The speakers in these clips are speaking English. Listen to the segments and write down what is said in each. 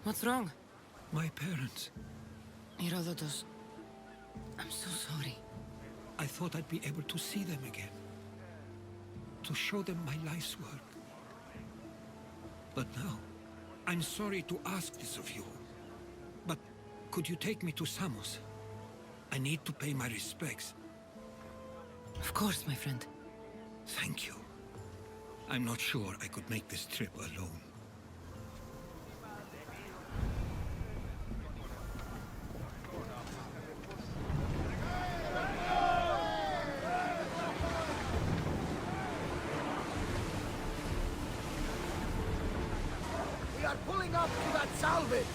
What's wrong? My parents. Heródotos. I'm so sorry. I thought I'd be able to see them again. To show them my life's work. But now, I'm sorry to ask this of you. But could you take me to Samos? I need to pay my respects. Of course, my friend. Thank you. I'm not sure I could make this trip alone. We are pulling up to that salvage!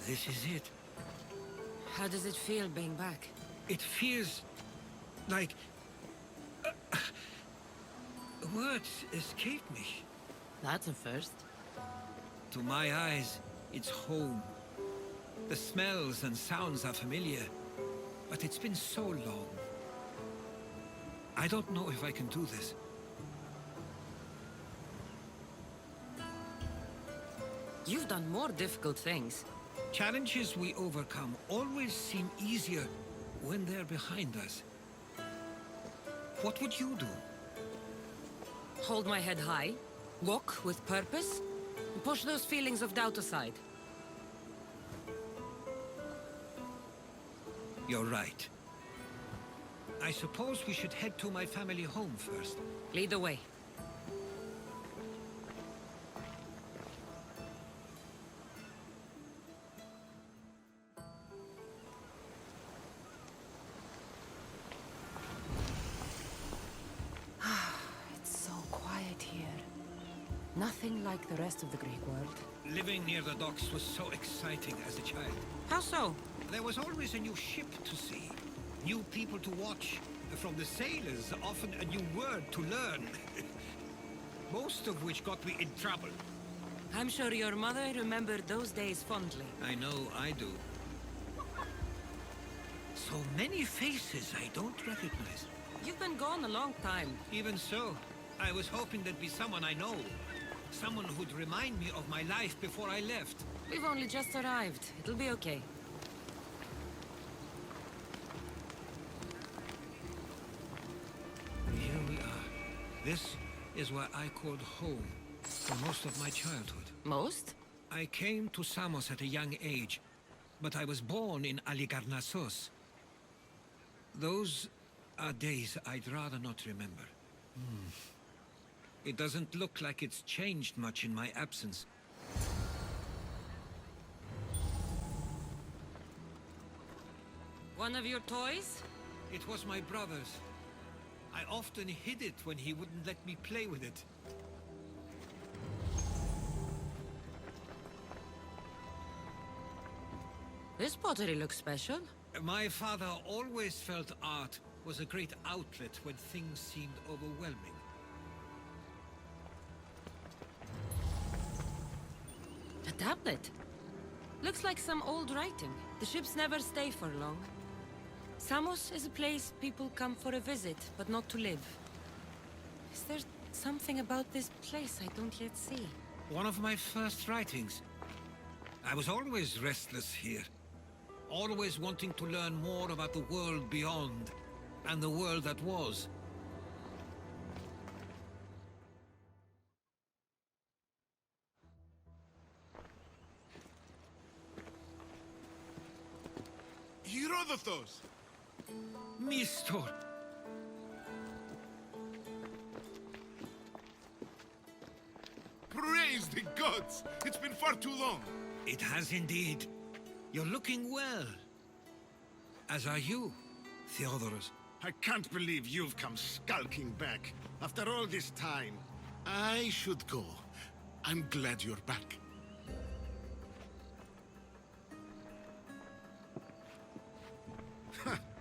This is it. How does it feel being back? It feels like... words escape me. That's a first. To my eyes, it's home. The smells and sounds are familiar, but it's been so long. I don't know if I can do this. You've done more difficult things. Challenges we overcome always seem easier when they're behind us. What would you do? Hold my head high, walk with purpose, and push those feelings of doubt aside. You're right. I suppose we should head to my family home first. Lead the way. It's so quiet here. Nothing like the rest of the Greek world. Living near the docks was so exciting as a child. How so? There was always a new ship to see, new people to watch. From the sailors, often a new word to learn. Most of which got me in trouble. I'm sure your mother remembered those days fondly. I know I do. So many faces I don't recognize. You've been gone a long time. Even so, I was hoping there'd be someone I know. Someone who'd remind me of my life before I left. We've only just arrived. It'll be okay. Here we are. This is what I called home for most of my childhood. Most? I came to Samos at a young age, but I was born in Aligarnassos. Those are days I'd rather not remember. It doesn't look like it's changed much in my absence. One of your toys? It was my brother's. I often hid it when he wouldn't let me play with it. This pottery looks special. My father always felt art was a great outlet when things seemed overwhelming. A tablet. Looks like some old writing. The ships never stay for long. Samos is a place people come for a visit, but not to live. Is there something about this place I don't yet see? One of my first writings. I was always restless here. Always wanting to learn more about the world beyond, and the world that was. Heródotos! Mistor! Praise the gods! It's been far too long. It has indeed. You're looking well. As are you, Theodoros. I can't believe you've come skulking back. After all this time, I should go. I'm glad you're back.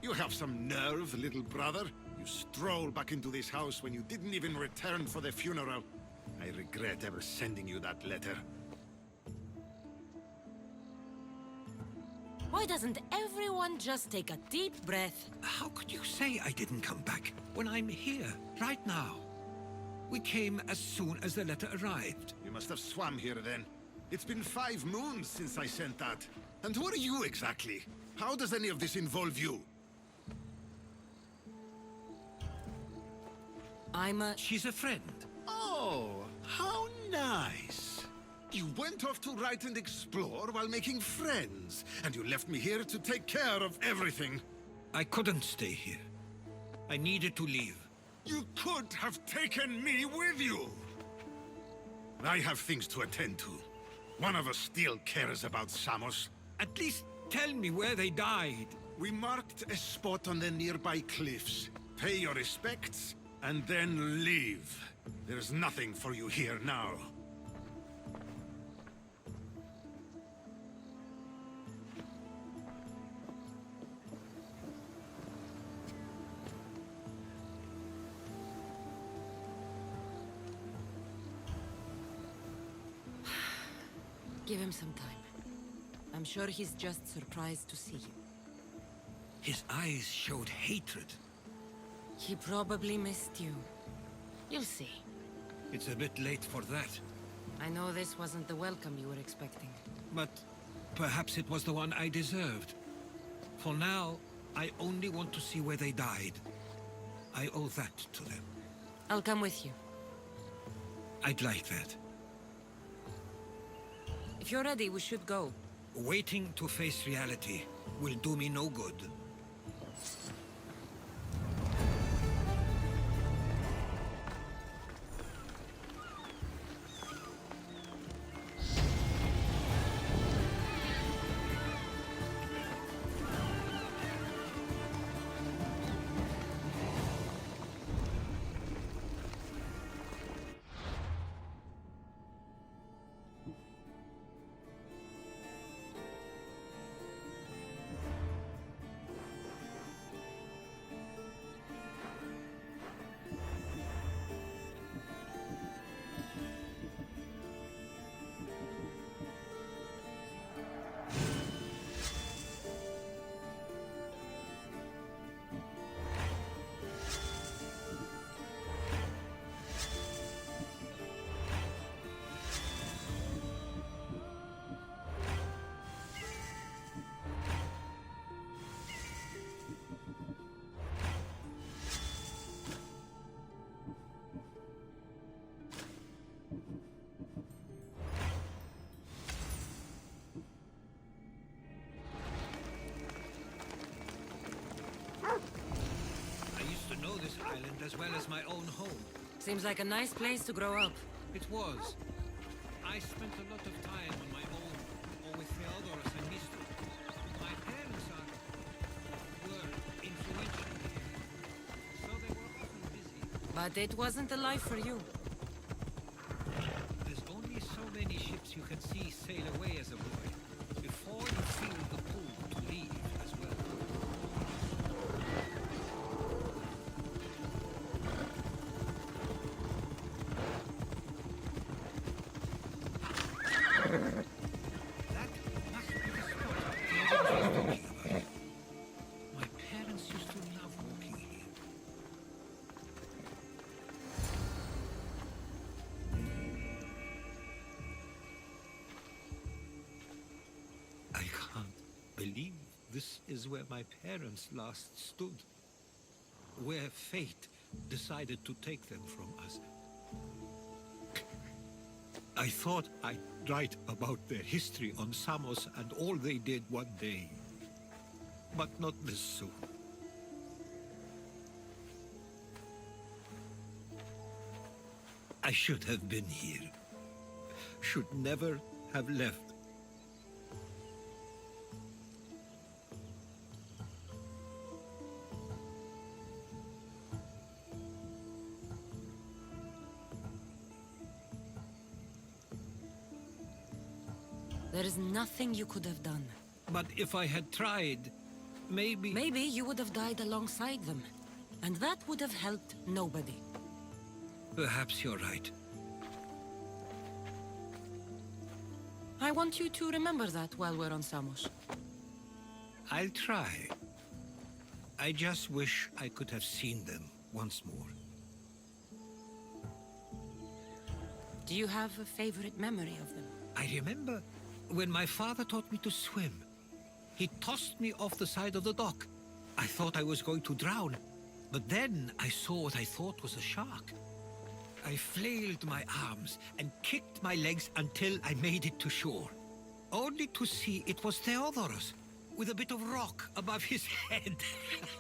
You have some nerve, little brother. You stroll back into this house when you didn't even return for the funeral. I regret ever sending you that letter. Why doesn't everyone just take a deep breath? How could you say I didn't come back when I'm here, right now? We came as soon as the letter arrived. You must have swum here then. It's been 5 moons since I sent that. And who are you exactly? How does any of this involve you? She's a friend. Oh, how nice. You went off to write and explore while making friends, and you left me here to take care of everything. I couldn't stay here. I needed to leave. You could have taken me with you! I have things to attend to. One of us still cares about Samos. At least tell me where they died. We marked a spot on the nearby cliffs. Pay your respects, and then leave. There's nothing for you here now. Give him some time. I'm sure he's just surprised to see you. His eyes showed hatred. He probably missed you. You'll see. It's a bit late for that. I know this wasn't the welcome you were expecting. But perhaps it was the one I deserved. For now, I only want to see where they died. I owe that to them. I'll come with you. I'd like that. If you're ready, we should go. Waiting to face reality will do me no good. Seems like a nice place to grow up. It was. I spent a lot of time on my own, or with Heródoto and Visto. My parents were influential here, so they were often busy. But it wasn't a life for you. There's only so many ships you can see sail away as a boy, before you feel the pull to leave as well. That must be the spot Heródoto was talking about. My parents used to love walking here. I can't believe this is where my parents last stood. Where fate decided to take them from us. I thought I'd write about their history on Samos and all they did one day. But not this soon. I should have been here. Should never have left. There is nothing you could have done. But if I had tried, maybe... Maybe you would have died alongside them. And that would have helped nobody. Perhaps you're right. I want you to remember that while we're on Samos. I'll try. I just wish I could have seen them once more. Do you have a favorite memory of them? I remember when my father taught me to swim. He tossed me off the side of the dock. I thought I was going to drown, but then I saw what I thought was a shark. I flailed my arms and kicked my legs until I made it to shore, only to see it was Heródoto, with a bit of rock above his head.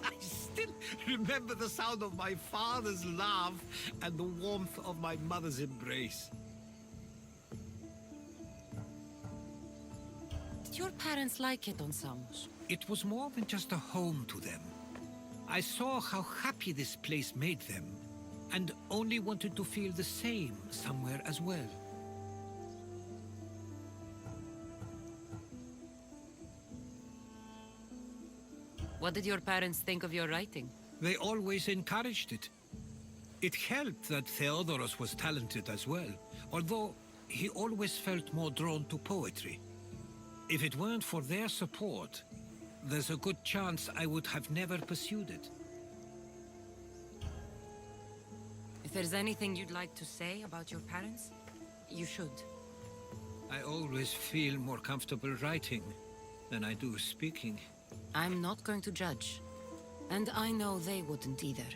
I still remember the sound of my father's laugh and the warmth of my mother's embrace. Did your parents like it on Samos? It was more than just a home to them. I saw how happy this place made them, and only wanted to feel the same somewhere as well. What did your parents think of your writing? They always encouraged it. It helped that Heródoto was talented as well, although he always felt more drawn to poetry. If it weren't for their support, there's a good chance I would have never pursued it. If there's anything you'd like to say about your parents, you should. I always feel more comfortable writing than I do speaking. I'm not going to judge. And I know they wouldn't either.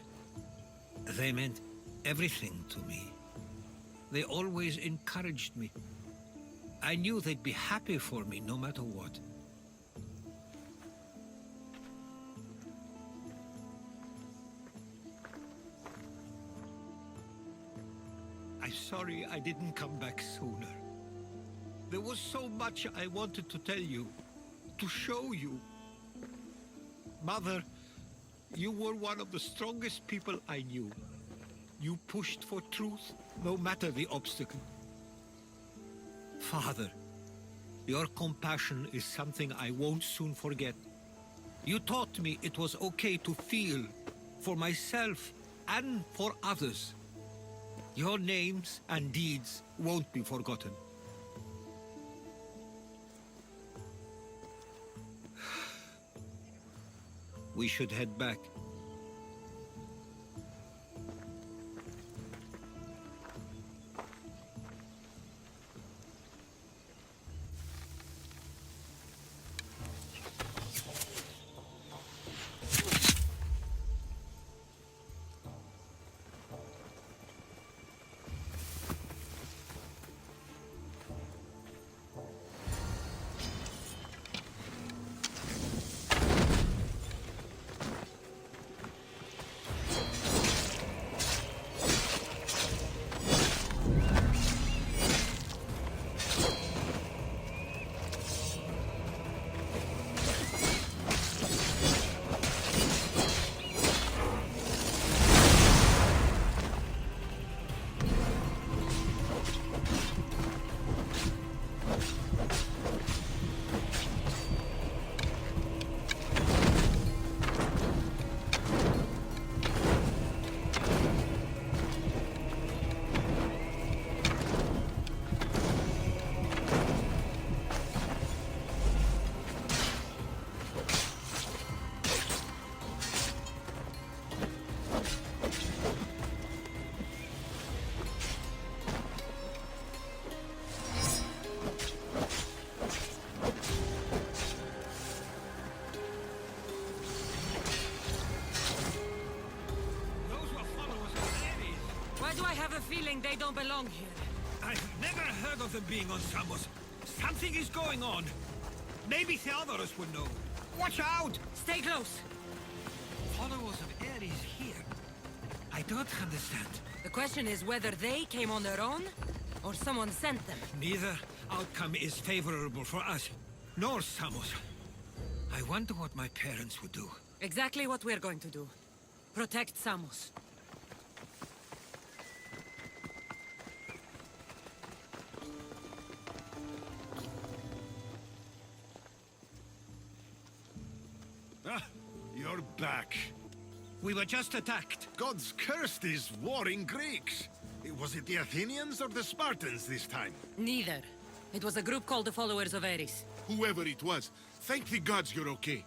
They meant everything to me. They always encouraged me. I knew they'd be happy for me no matter what. I'm sorry I didn't come back sooner. There was so much I wanted to tell you, to show you. Mother, you were one of the strongest people I knew. You pushed for truth, no matter the obstacle. Father, your compassion is something I won't soon forget. You taught me it was okay to feel, for myself and for others. Your names and deeds won't be forgotten. We should head back. feeling they don't belong here. I've never heard of them being on Samos. Something is going on. Maybe Theodorus would know. Watch out! Stay close. Followers of Ares here. I don't understand. The question is whether they came on their own, or someone sent them. Neither outcome is favorable for us, nor Samos. I wonder what my parents would do. Exactly what we're going to do. Protect Samos. Ah, you're back. We were just attacked. Gods cursed these warring Greeks. Was it the Athenians or the Spartans this time? Neither. It was a group called the Followers of Ares. Whoever it was, thank the gods you're okay.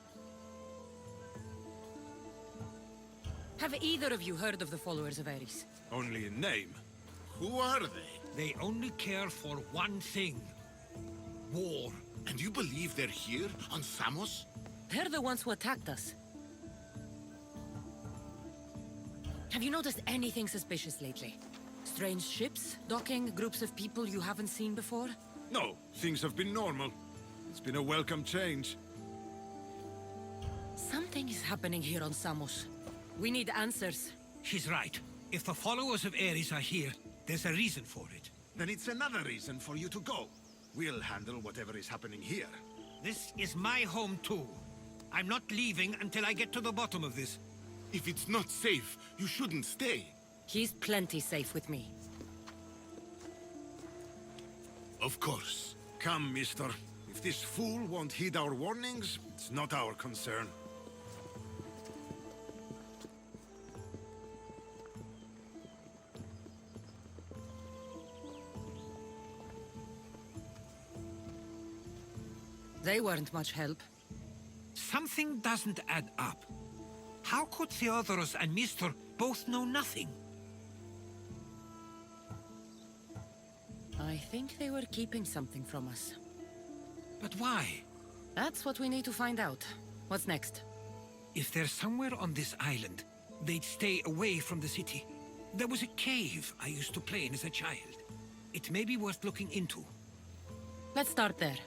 Have either of you heard of the Followers of Ares? Only in name. Who are they? They only care for one thing. War. And you believe they're here, on Samos? They're the ones who attacked us. Have you noticed anything suspicious lately? Strange ships, docking, groups of people you haven't seen before? No, things have been normal. It's been a welcome change. Something is happening here on Samos. We need answers. She's right. If the followers of Ares are here, there's a reason for it. Then it's another reason for you to go. We'll handle whatever is happening here. This is my home too. I'm not leaving until I get to the bottom of this. If it's not safe, you shouldn't stay. He's plenty safe with me. Of course. Come, mister. If this fool won't heed our warnings, it's not our concern. They weren't much help. Something doesn't add up. How could Theodorus and Mr. both know nothing? I think they were keeping something from us. But why? That's what we need to find out. What's next? If they're somewhere on this island, they'd stay away from the city. There was a cave I used to play in as a child. It may be worth looking into. Let's start there.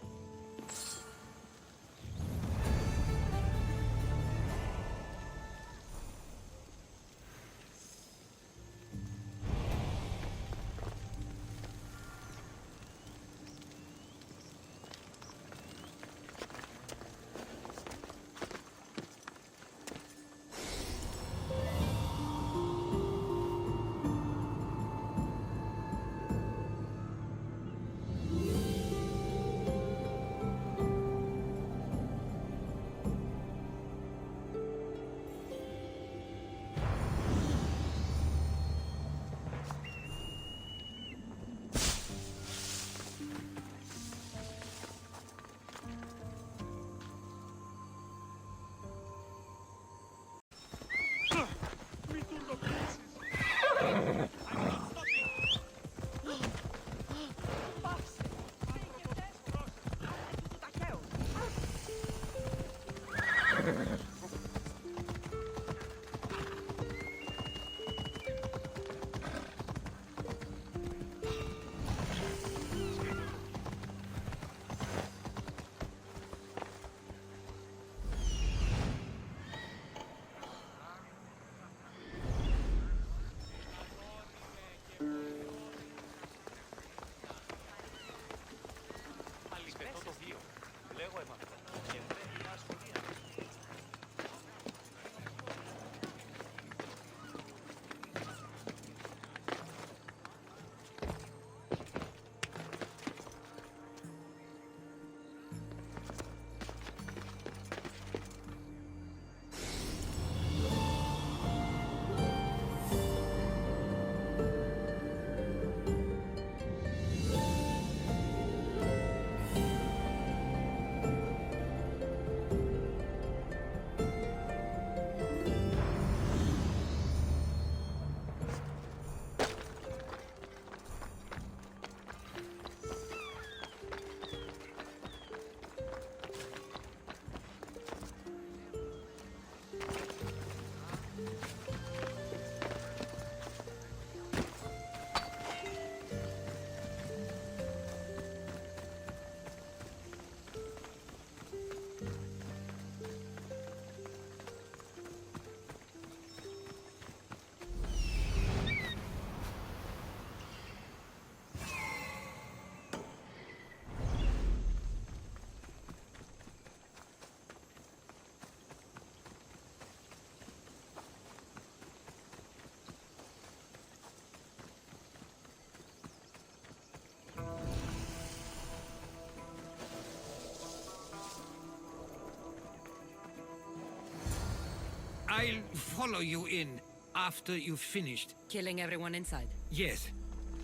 I'll follow you in after you've finished. Killing everyone inside. Yes,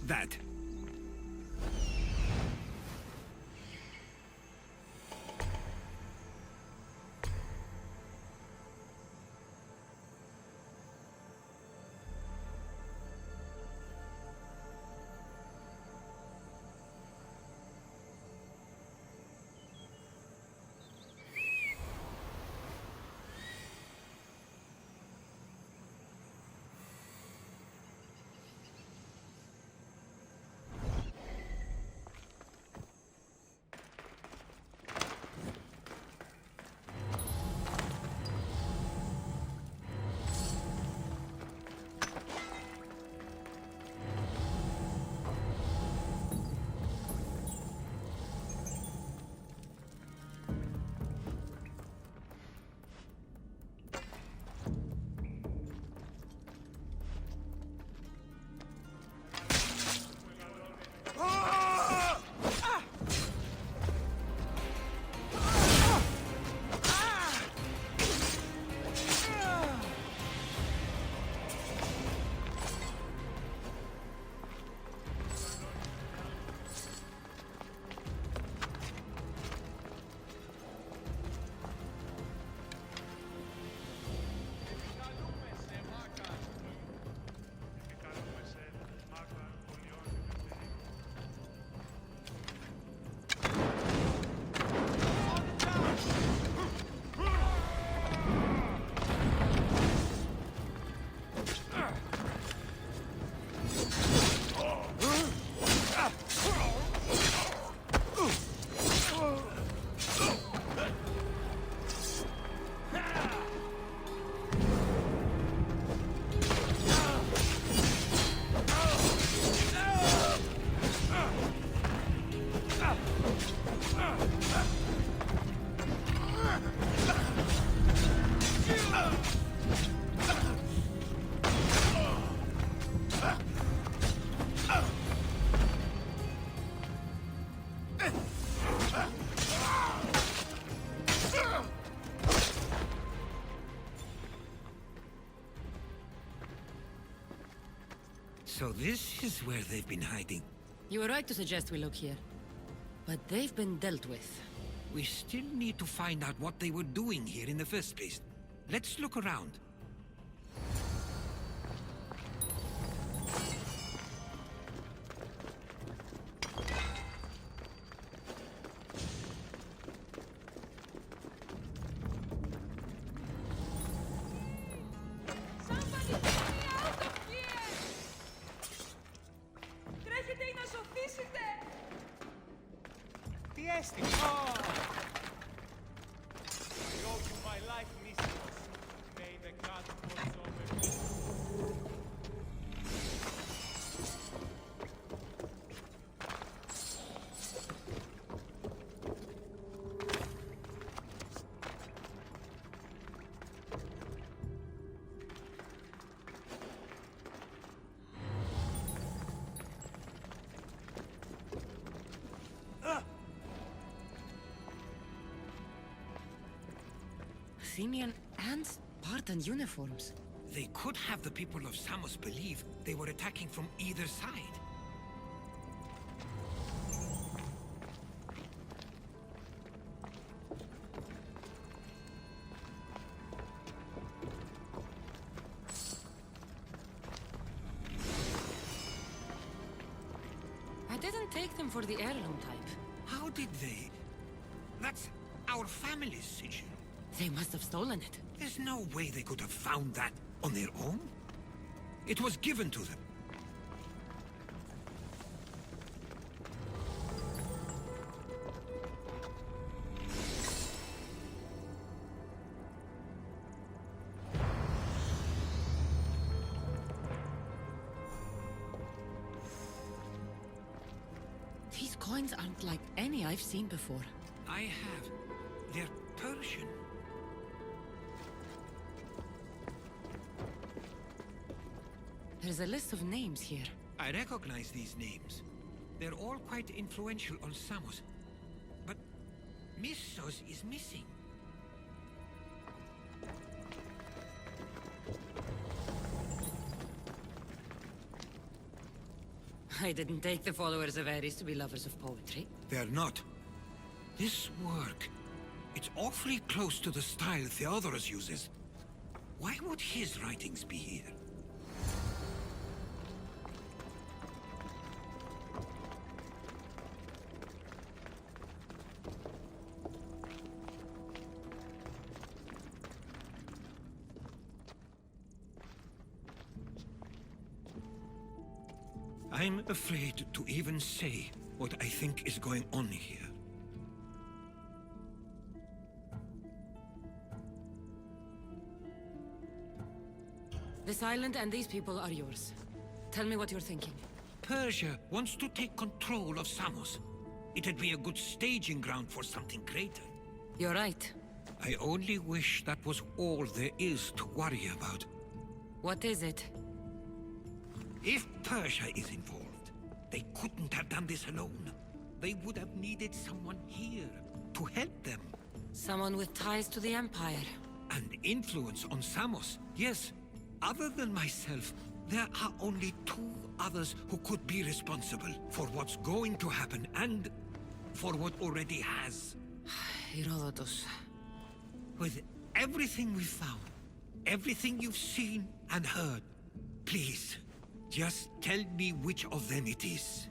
that. So this is where they've been hiding. You were right to suggest we look here. But they've been dealt with. We still need to find out what they were doing here in the first place. Let's look around. Athenian and Spartan uniforms. They could have the people of Samos believe they were attacking from either side. I didn't take them for the heirloom type. How did they? That's our family's sigil. They must have stolen it. There's no way they could have found that on their own. It was given to them. These coins aren't like any I've seen before. I have. They're Persian. There's a list of names here. I recognize these names. They're all quite influential on Samos. But Missos is missing. I didn't take the followers of Ares to be lovers of poetry. They're not. This work, it's awfully close to the style Theodorus uses. Why would his writings be here? I'm afraid to even say what I think is going on here. This island and these people are yours. Tell me what you're thinking. Persia wants to take control of Samos. It'd be a good staging ground for something greater. You're right. I only wish that was all there is to worry about. What is it? If Persia is involved, they couldn't have done this alone. They would have needed someone here to help them. Someone with ties to the Empire. And influence on Samos, yes. Other than myself, there are only two others who could be responsible for what's going to happen and for what already has. Heródotos. With everything we've found, everything you've seen and heard, please, just tell me which of them it is.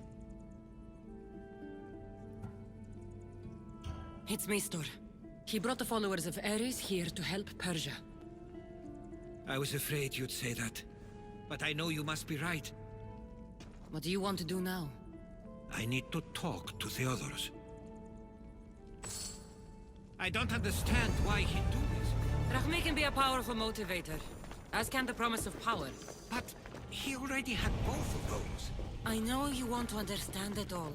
It's Mistor. He brought the followers of Ares here to help Persia. I was afraid you'd say that, but I know you must be right. What do you want to do now? I need to talk to Theodorus. I don't understand why he'd do this. Rahmi can be a powerful motivator, as can the promise of power. But he already had both of those. I know you want to understand it all,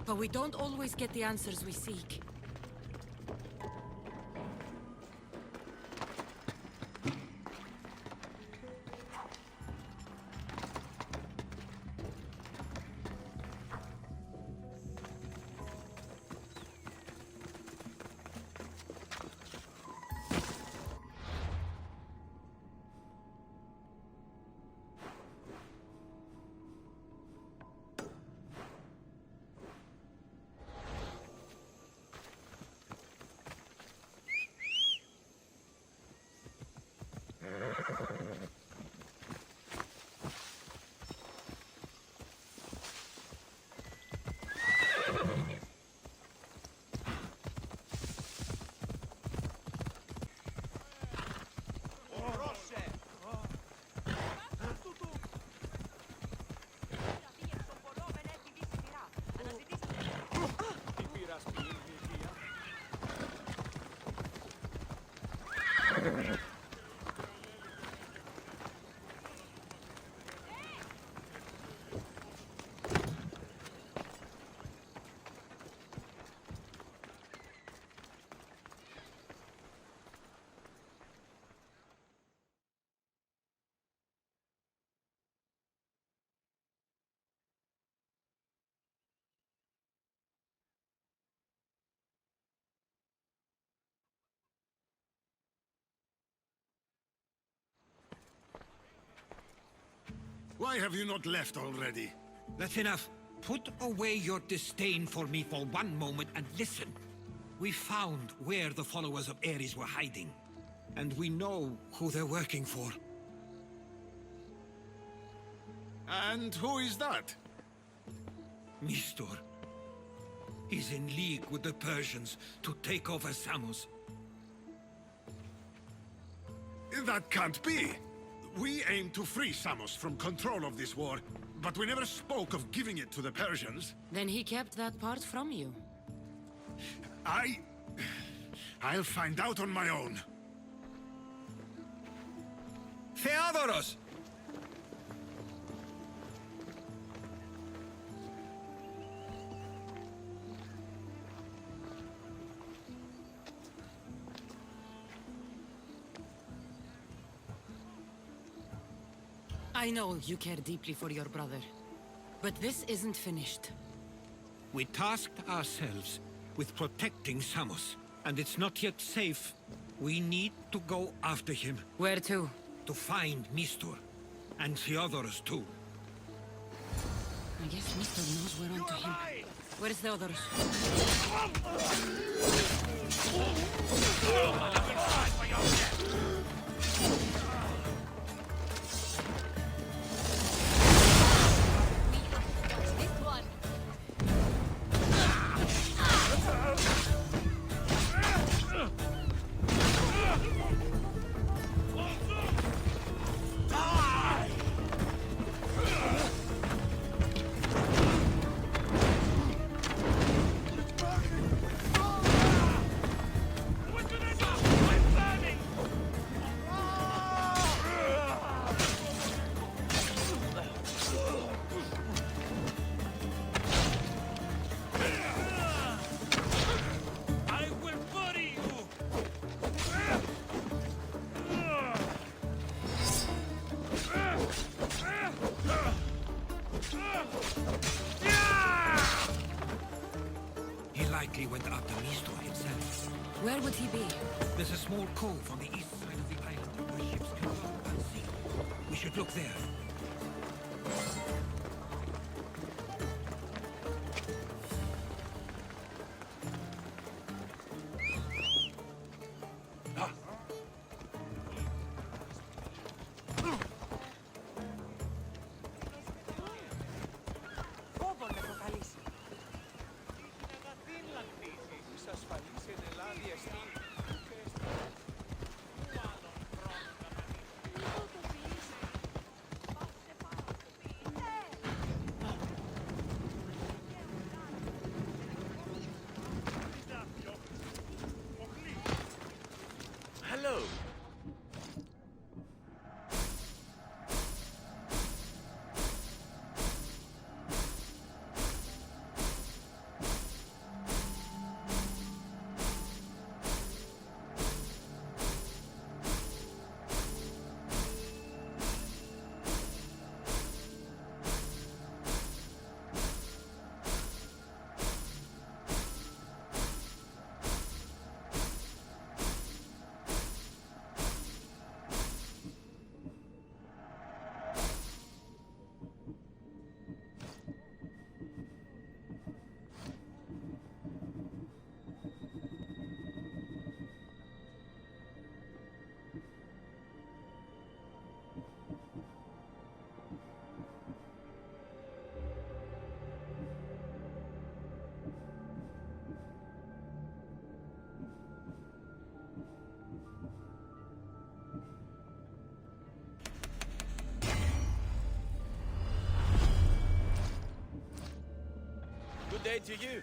but we don't always get the answers we seek. Why have you not left already? That's enough. Put away your disdain for me for one moment and listen. We found where the followers of Ares were hiding. And we know who they're working for. And who is that? Mistor. He's in league with the Persians to take over Samos. That can't be. We aim to free Samos from control of this war, but we never spoke of giving it to the Persians. Then he kept that part from you. I'll find out on my own. Theodorus! I know you care deeply for your brother, but this isn't finished. We tasked ourselves with protecting Samos, and it's not yet safe. We need to go after him. Where to? To find Mistor, and Theodorus too. I guess Mr. knows we're onto him. Where's Theodoros? He went after Visto himself. Where would he be? There's a small cove on the east side of the island where ships can go unseen. We should look there. Hello. Good day to you.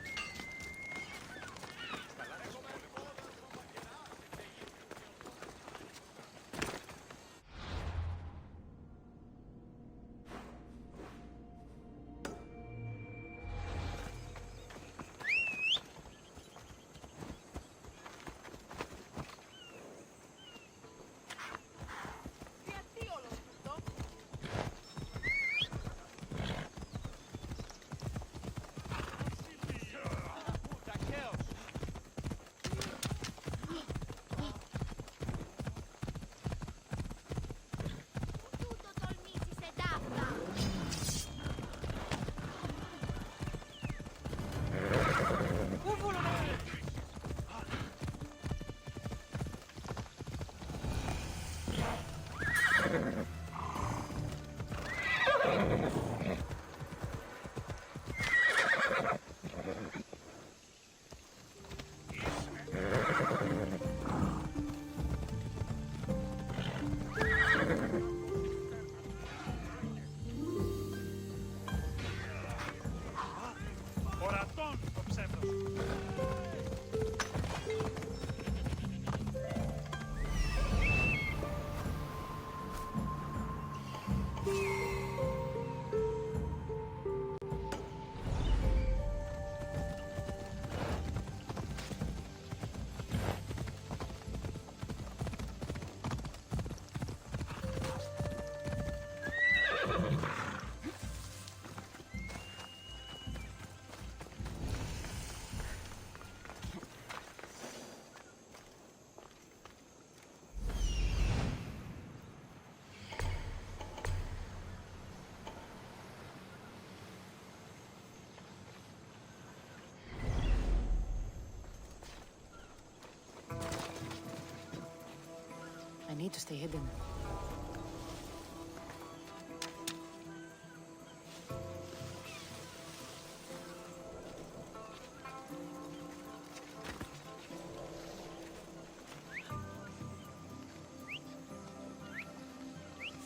need to stay hidden.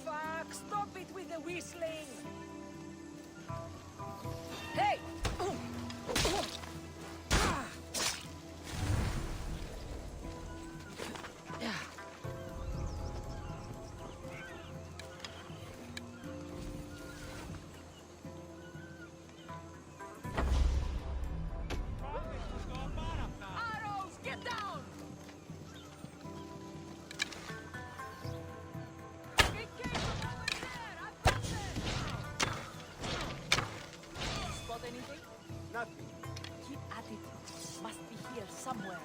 Fuck! Stop it with the whistling! Hey! Arrows, get down! Be careful over there! I've got them! Spot anything? Nothing. Keep at it. Must be here somewhere.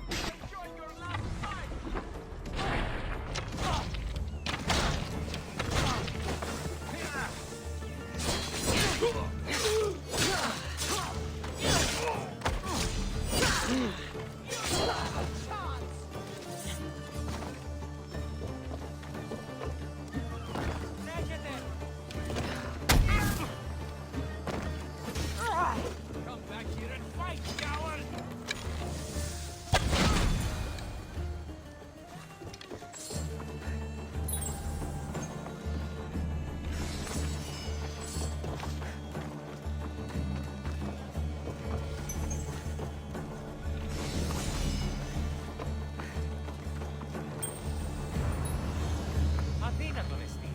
Enjoy your last fight! Come back here and fight, coward! Αδύνατον εστί.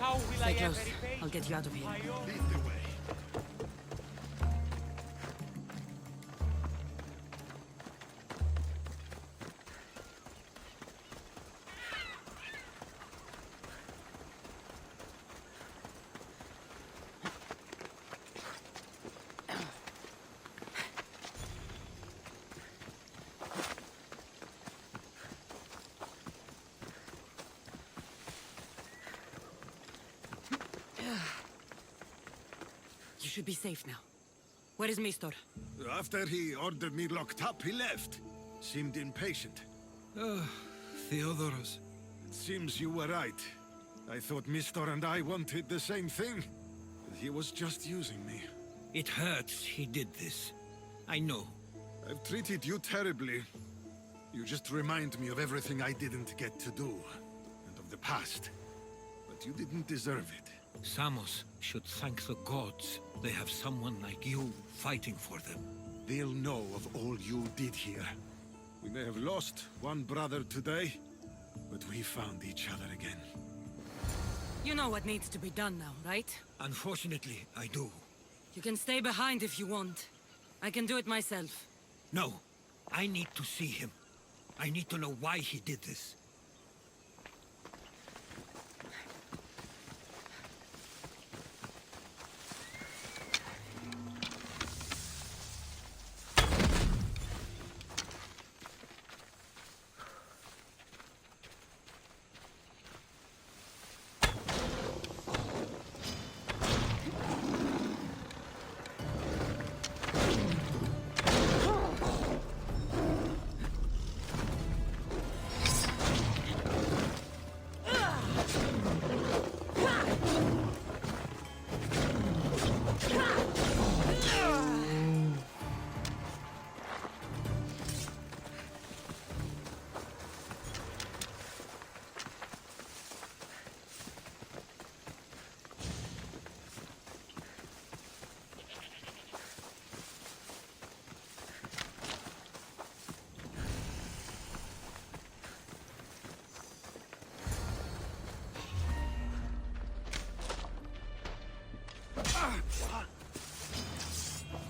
How will Stay I close. ever repay? I'll get you out of here. My own Lead the way. You should be safe now. Where is Mistor? After he ordered me locked up, he left. Seemed impatient. Theodoros. It seems you were right. I thought Mistor and I wanted the same thing. He was just using me. It hurts he did this. I know. I've treated you terribly. You just remind me of everything I didn't get to do. And of the past. But you didn't deserve it. Samos should thank the gods they have someone like you fighting for them. They'll know of all you did here. We may have lost one brother today, but we found each other again. You know what needs to be done now, right? Unfortunately, I do. You can stay behind if you want. I can do it myself. No, I need to see him. I need to know why he did this.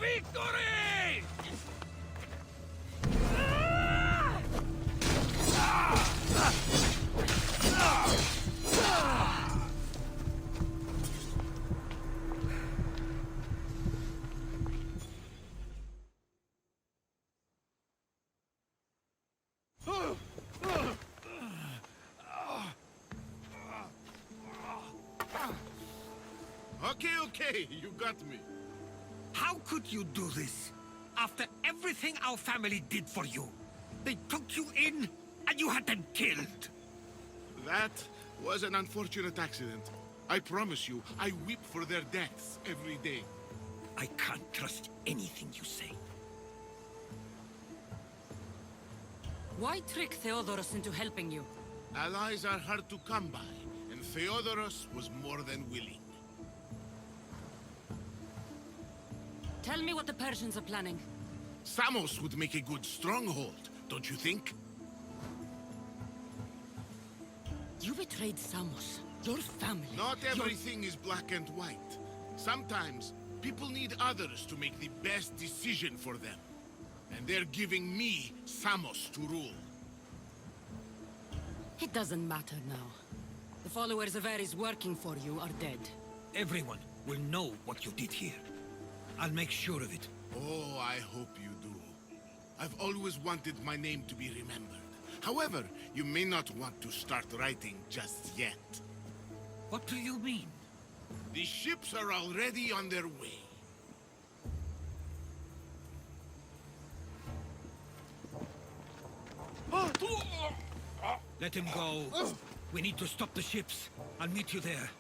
Victory! Okay, you got me. How could you do this? After everything our family did for you. They took you in, and you had them killed. That was an unfortunate accident. I promise you, I weep for their deaths every day. I can't trust anything you say. Why trick Theodorus into helping you? Allies are hard to come by, and Theodorus was more than willing. Tell me what the Persians are planning. Samos would make a good stronghold, don't you think? You betrayed Samos, your family. Not your- everything is black and white. Sometimes, people need others to make the best decision for them. And they're giving me Samos to rule. It doesn't matter now. The followers of Ares working for you are dead. Everyone will know what you did here. I'll make sure of it. Oh, I hope you do. I've always wanted my name to be remembered. However, you may not want to start writing just yet. What do you mean? The ships are already on their way. Let him go. We need to stop the ships. I'll meet you there.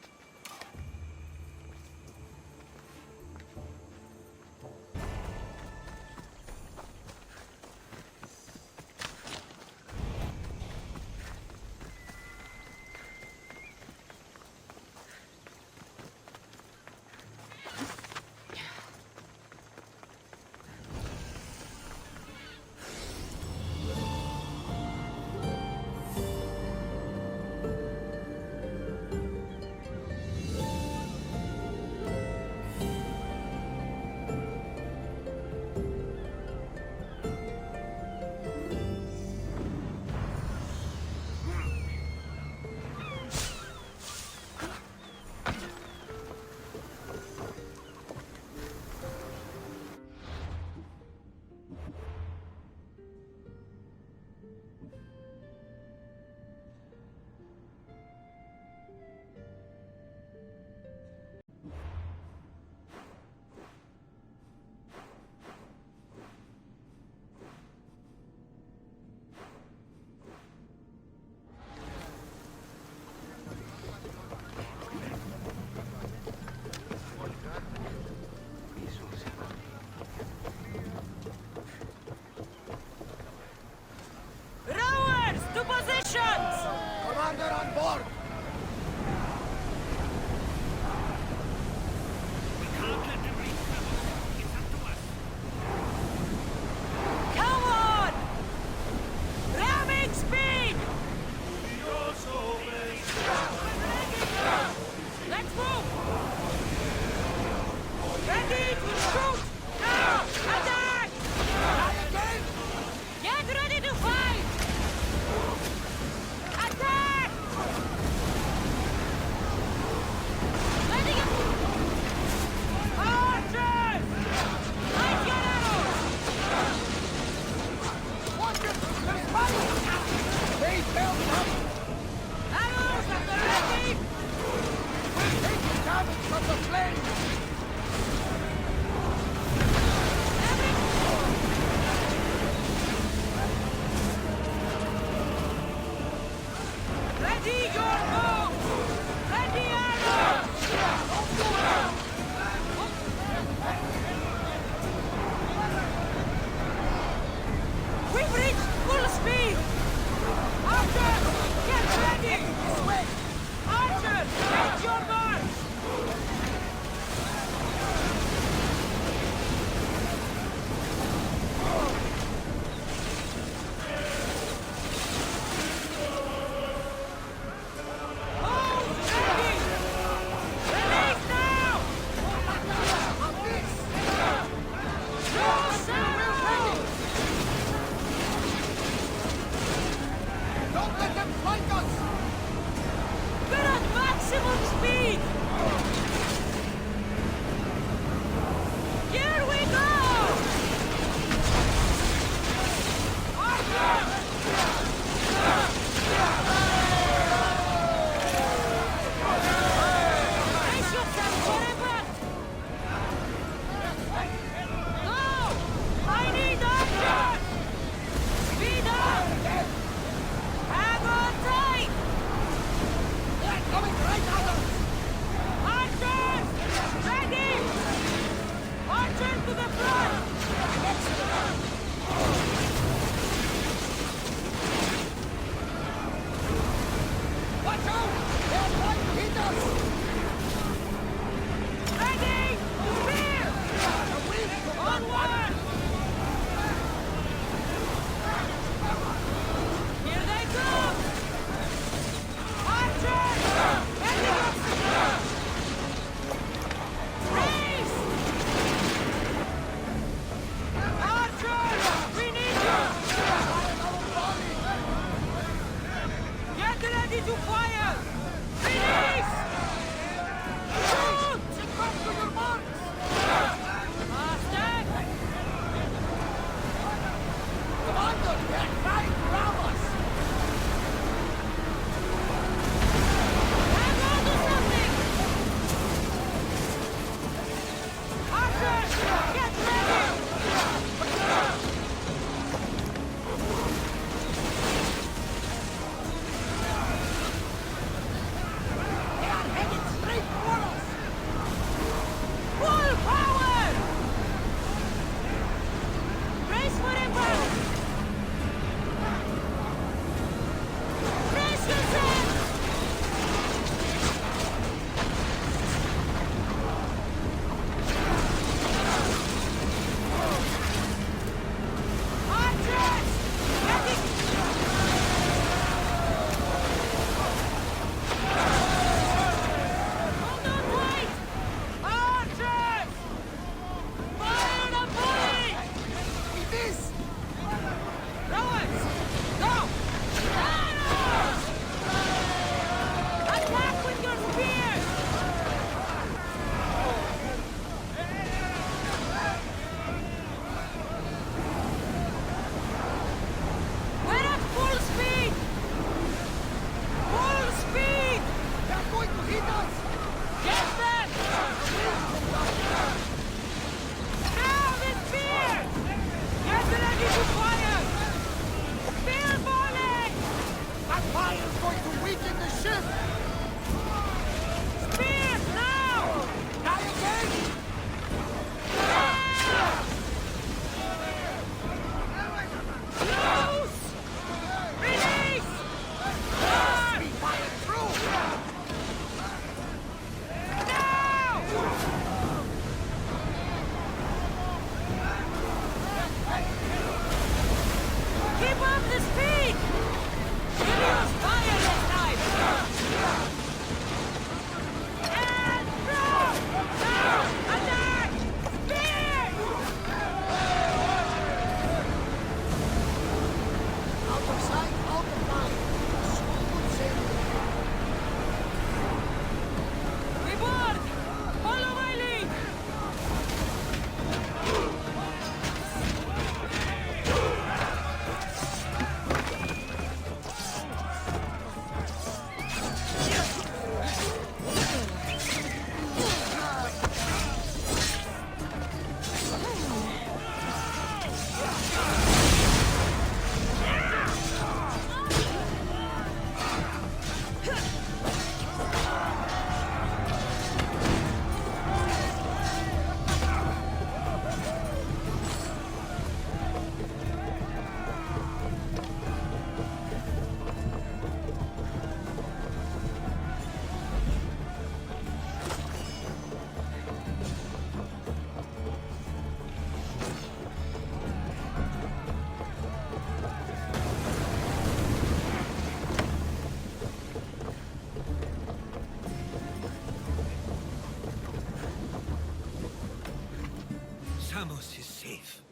Samos is safe.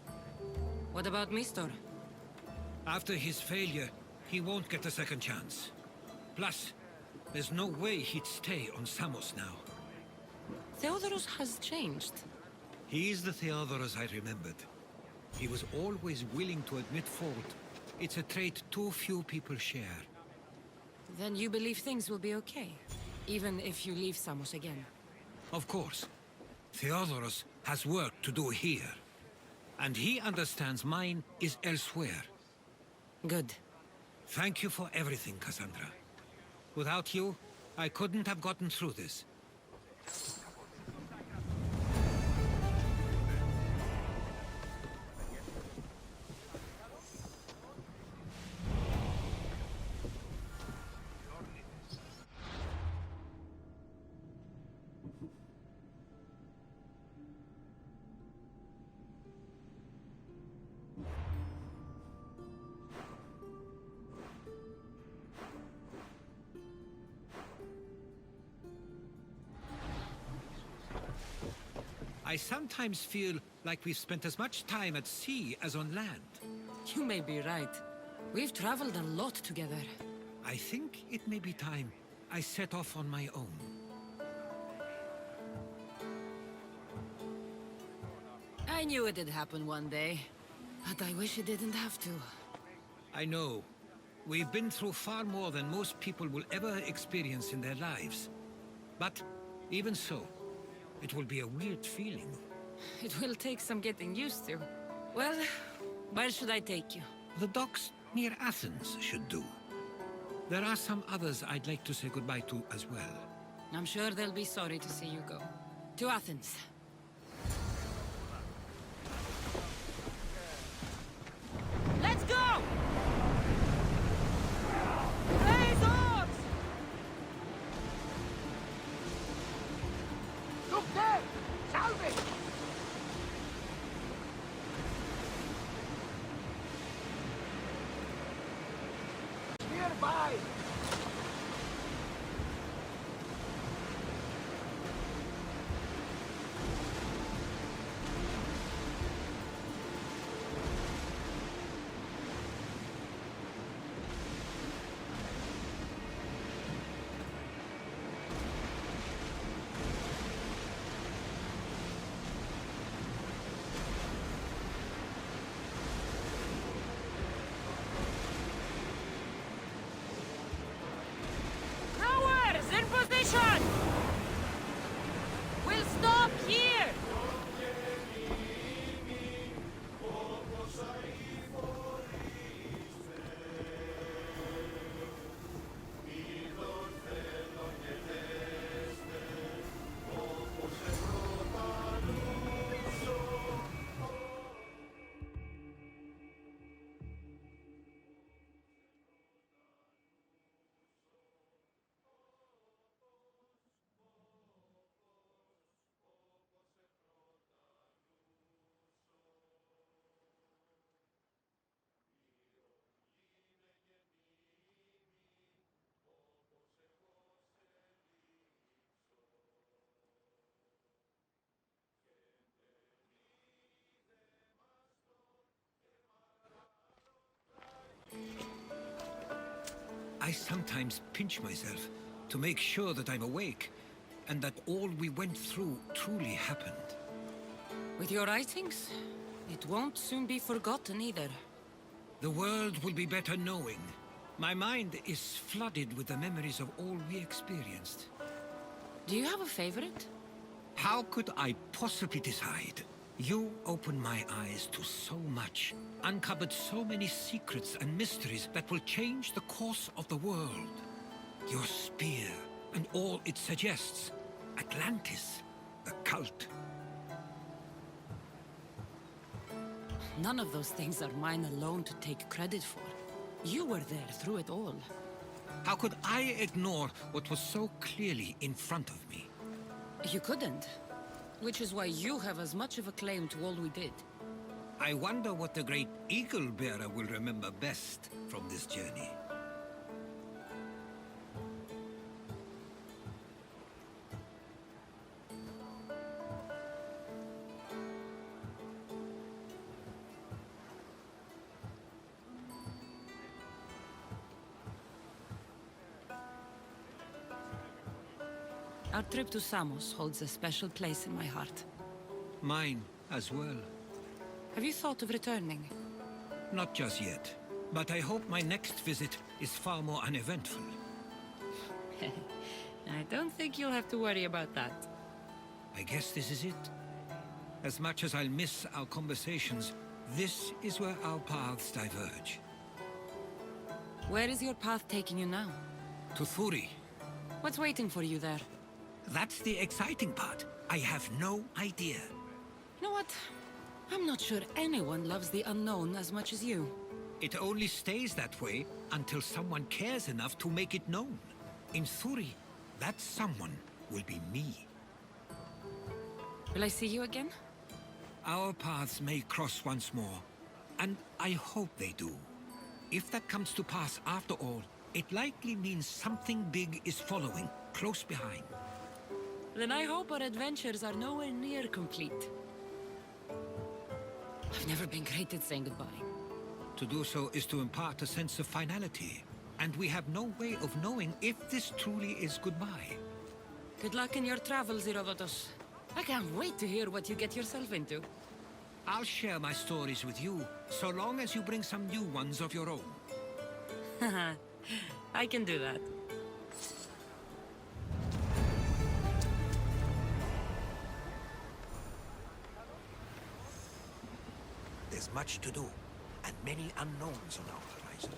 What about Mistor? After his failure, he won't get a second chance. Plus, there's no way he'd stay on Samos now. Theodorus has changed. He is the Theodorus I remembered. He was always willing to admit fault. It's a trait too few people share. Then you believe things will be okay, even if you leave Samos again. Of course. Theodorus has work to do here. And he understands mine is elsewhere. Good. Thank you for everything, Kassandra. Without you, I couldn't have gotten through this. I sometimes feel like we've spent as much time at sea as on land. You may be right. We've traveled a lot together. I think it may be time I set off on my own. I knew it'd happen one day, but I wish it didn't have to. I know. We've been through far more than most people will ever experience in their lives. But even so, it will be a weird feeling. It will take some getting used to. Well, where should I take you? The docks near Athens should do. There are some others I'd like to say goodbye to as well. I'm sure they'll be sorry to see you go. To Athens. Let's go! Raise oars! Look there! Salve! Nearby! Rowers in position! We'll stop here! I sometimes pinch myself to make sure that I'm awake, and that all we went through truly happened. With your writings, it won't soon be forgotten either. The world will be better knowing. My mind is flooded with the memories of all we experienced. Do you have a favorite? How could I possibly decide? You opened my eyes to so much, uncovered so many secrets and mysteries that will change the course of the world. Your spear and all it suggests. Atlantis, the cult. None of those things are mine alone to take credit for. You were there through it all. How could I ignore what was so clearly in front of me? You couldn't. Which is why you have as much of a claim to all we did. I wonder what the great eagle bearer will remember best from this journey. Our trip to Samos holds a special place in my heart. Mine as well. Have you thought of returning? Not just yet, but I hope my next visit is far more uneventful. I don't think you'll have to worry about that. I guess this is it. As much as I'll miss our conversations, this is where our paths diverge. Where is your path taking you now? To Thuri. What's waiting for you there? That's the exciting part. I have no idea. You know what? I'm not sure anyone loves the unknown as much as you. It only stays that way until someone cares enough to make it known. In Thuri, that someone will be me. Will I see you again? Our paths may cross once more, and I hope they do. If that comes to pass after all, it likely means something big is following, close behind. Then I hope our adventures are nowhere near complete. I've never been great at saying goodbye. To do so is to impart a sense of finality, and we have no way of knowing if this truly is goodbye. Good luck in your travels, Heródotos. I can't wait to hear what you get yourself into. I'll share my stories with you, so long as you bring some new ones of your own. Haha, I can do that. There's much to do, and many unknowns on our horizon.